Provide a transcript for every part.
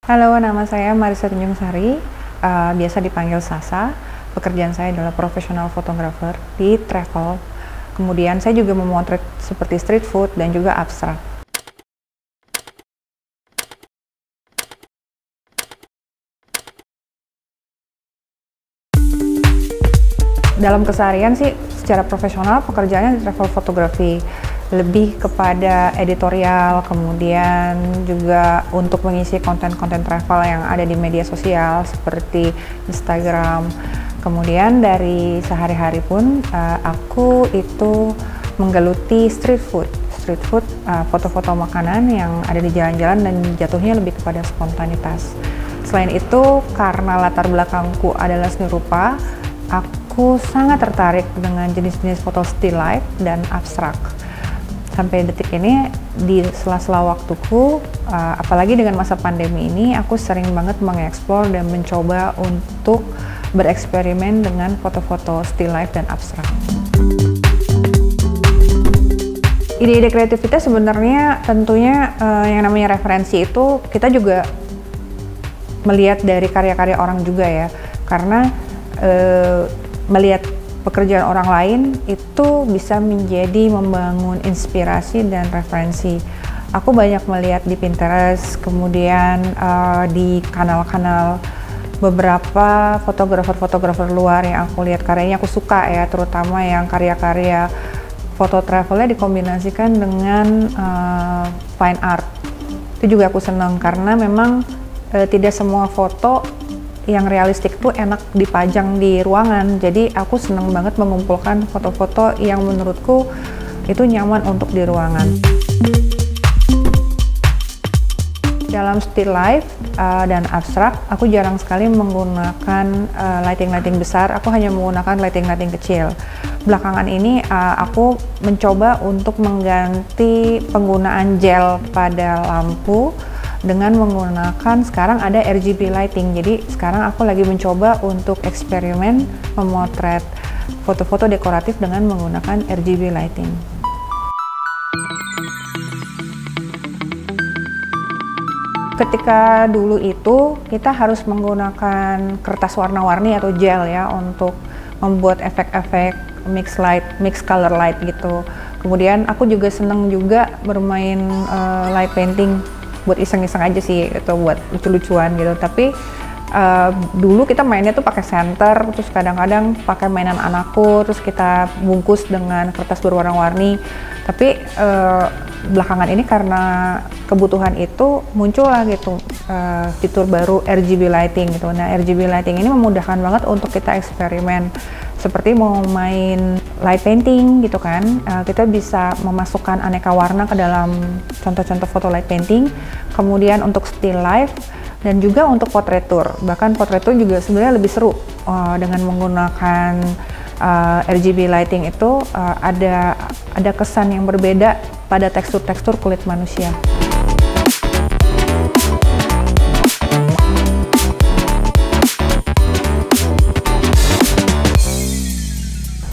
Halo, nama saya Marissa Tanjungsari, biasa dipanggil Sasa. Pekerjaan saya adalah profesional fotografer di travel. Kemudian saya juga memotret seperti street food dan juga abstrak. Dalam keseharian sih secara profesional pekerjaannya di travel fotografi, lebih kepada editorial, kemudian juga untuk mengisi konten-konten travel yang ada di media sosial seperti Instagram. Kemudian dari sehari-hari pun aku itu menggeluti street food, foto-foto makanan yang ada di jalan-jalan dan jatuhnya lebih kepada spontanitas. Selain itu, karena latar belakangku adalah seni rupa, aku sangat tertarik dengan jenis-jenis foto still life dan abstrak. Sampai detik ini, di sela-sela waktuku, apalagi dengan masa pandemi ini, aku sering banget mengeksplor dan mencoba untuk bereksperimen dengan foto-foto still life dan abstrak. Ide-ide kreativitas sebenarnya tentunya yang namanya referensi itu kita juga melihat dari karya-karya orang juga ya, karena melihat pekerjaan orang lain itu bisa menjadi membangun inspirasi dan referensi. Aku banyak melihat di Pinterest, kemudian di kanal-kanal beberapa fotografer-fotografer luar yang aku lihat karyanya aku suka ya, terutama yang karya-karya foto travelnya dikombinasikan dengan fine art. Itu juga aku senang karena memang tidak semua foto yang realistik tuh enak dipajang di ruangan. Jadi aku seneng banget mengumpulkan foto-foto yang menurutku itu nyaman untuk di ruangan. Dalam still life dan abstrak, aku jarang sekali menggunakan lighting-lighting besar. Aku hanya menggunakan lighting-lighting kecil. Belakangan ini aku mencoba untuk mengganti penggunaan gel pada lampu dengan menggunakan sekarang ada RGB lighting. Jadi sekarang aku lagi mencoba untuk eksperimen memotret foto-foto dekoratif dengan menggunakan RGB lighting. Ketika dulu itu kita harus menggunakan kertas warna-warni atau gel ya untuk membuat efek-efek mix color light gitu. Kemudian aku juga seneng juga bermain light painting buat iseng-iseng aja sih, itu buat lucu-lucuan gitu. Tapi dulu kita mainnya tuh pakai senter, terus kadang-kadang pakai mainan anakku, terus kita bungkus dengan kertas berwarna-warni. Tapi belakangan ini karena kebutuhan itu muncullah gitu fitur baru RGB lighting gitu. Nah, RGB lighting ini memudahkan banget untuk kita eksperimen. Seperti mau main light painting gitu kan, kita bisa memasukkan aneka warna ke dalam contoh-contoh foto light painting, kemudian untuk still life, dan juga untuk portrait tour. Bahkan portrait tour juga sebenarnya lebih seru dengan menggunakan RGB lighting itu ada kesan yang berbeda pada tekstur-tekstur kulit manusia.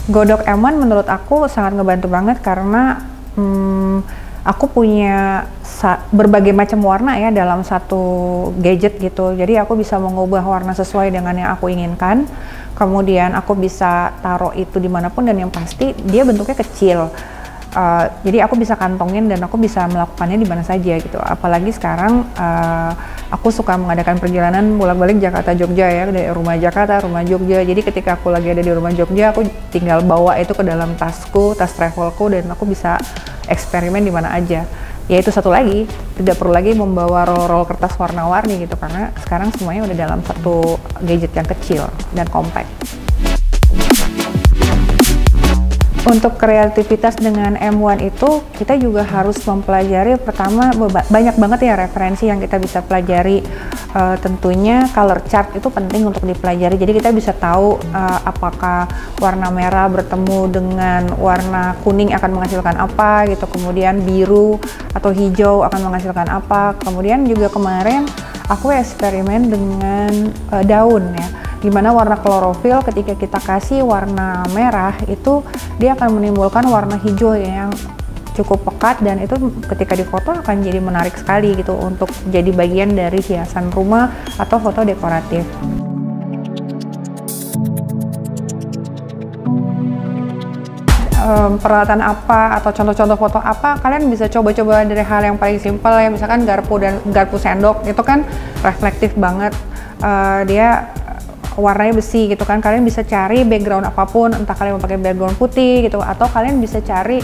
Godok M1 menurut aku sangat ngebantu banget karena aku punya berbagai macam warna ya dalam satu gadget gitu. Jadi aku bisa mengubah warna sesuai dengan yang aku inginkan. Kemudian aku bisa taruh itu dimanapun dan yang pasti dia bentuknya kecil. Jadi aku bisa kantongin dan aku bisa melakukannya di mana saja gitu. Apalagi sekarang aku suka mengadakan perjalanan bolak-balik Jakarta-Jogja ya, dari rumah Jakarta, rumah Jogja. Jadi ketika aku lagi ada di rumah Jogja, aku tinggal bawa itu ke dalam tasku, tas travelku, dan aku bisa eksperimen di mana aja. Ya itu satu lagi, tidak perlu lagi membawa roll-roll kertas warna-warni gitu, karena sekarang semuanya udah dalam satu gadget yang kecil dan compact. Untuk kreativitas dengan M1 itu kita juga harus mempelajari, pertama banyak banget ya referensi yang kita bisa pelajari. Tentunya color chart itu penting untuk dipelajari, jadi kita bisa tahu apakah warna merah bertemu dengan warna kuning akan menghasilkan apa gitu, kemudian biru atau hijau akan menghasilkan apa. Kemudian juga kemarin aku eksperimen dengan daun ya, dimana warna klorofil ketika kita kasih warna merah itu dia akan menimbulkan warna hijau yang cukup pekat, dan itu ketika difoto akan jadi menarik sekali gitu untuk jadi bagian dari hiasan rumah atau foto dekoratif. Peralatan apa atau contoh-contoh foto apa, kalian bisa coba-coba dari hal yang paling simpel ya, misalkan garpu sendok itu kan reflektif banget, dia warnanya besi gitu kan, kalian bisa cari background apapun, entah kalian mau pakai background putih gitu, atau kalian bisa cari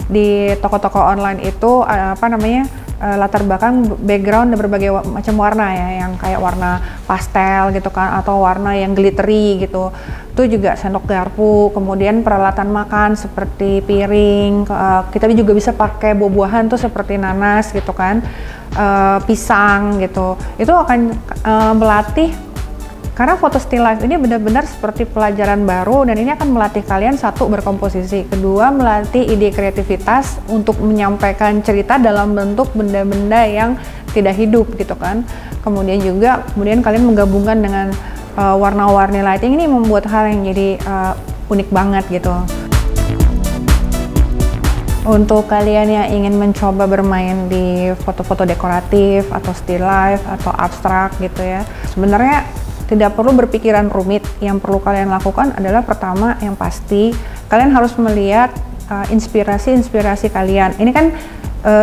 di toko-toko online itu latar belakang background dan berbagai macam warna ya, yang kayak warna pastel gitu kan, atau warna yang glittery gitu. Itu juga sendok garpu. Kemudian peralatan makan seperti piring, kita juga bisa pakai buah-buahan tuh seperti nanas gitu kan, pisang gitu. Itu akan melatih, karena foto still life ini benar-benar seperti pelajaran baru, dan ini akan melatih kalian, satu, berkomposisi, kedua, melatih ide kreativitas untuk menyampaikan cerita dalam bentuk benda-benda yang tidak hidup gitu kan. Kemudian kalian menggabungkan dengan warna-warni lighting, ini membuat hal yang jadi unik banget gitu. Untuk kalian yang ingin mencoba bermain di foto-foto dekoratif atau still life atau abstrak gitu ya, sebenarnya tidak perlu berpikiran rumit. Yang perlu kalian lakukan adalah, pertama, yang pasti kalian harus melihat inspirasi kalian. Ini kan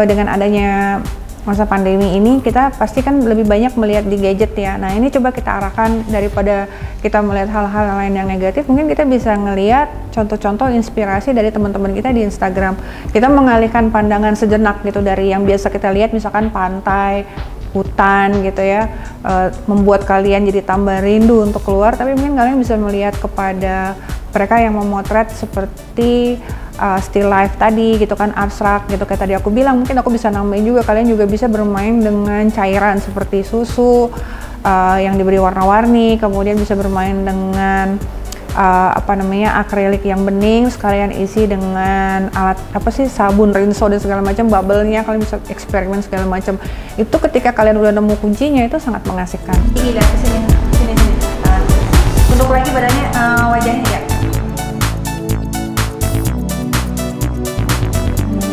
dengan adanya masa pandemi ini, kita pasti kan lebih banyak melihat di gadget ya. Nah, ini coba kita arahkan, daripada kita melihat hal-hal lain yang negatif, mungkin kita bisa ngelihat contoh-contoh inspirasi dari teman-teman kita di Instagram. Kita mengalihkan pandangan sejenak gitu dari yang biasa kita lihat, misalkan pantai, hutan gitu ya, membuat kalian jadi tambah rindu untuk keluar, tapi mungkin kalian bisa melihat kepada mereka yang memotret seperti still life tadi gitu kan, abstrak gitu, kayak tadi aku bilang. Mungkin aku bisa nambahin juga, kalian juga bisa bermain dengan cairan seperti susu yang diberi warna-warni, kemudian bisa bermain dengan akrilik yang bening, sekalian isi dengan alat sabun rinso dan segala macam, bubble-nya kalian bisa eksperimen segala macam. Itu ketika kalian udah nemu kuncinya, itu sangat mengasihkan. Tinggi dah, sini. Untuk lagi badannya, wajahnya ya.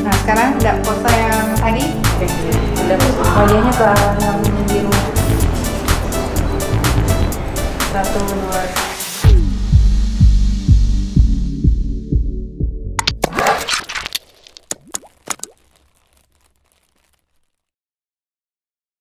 Nah, sekarang udah pose yang tadi, udah wajahnya ke yang biru. 1, 2,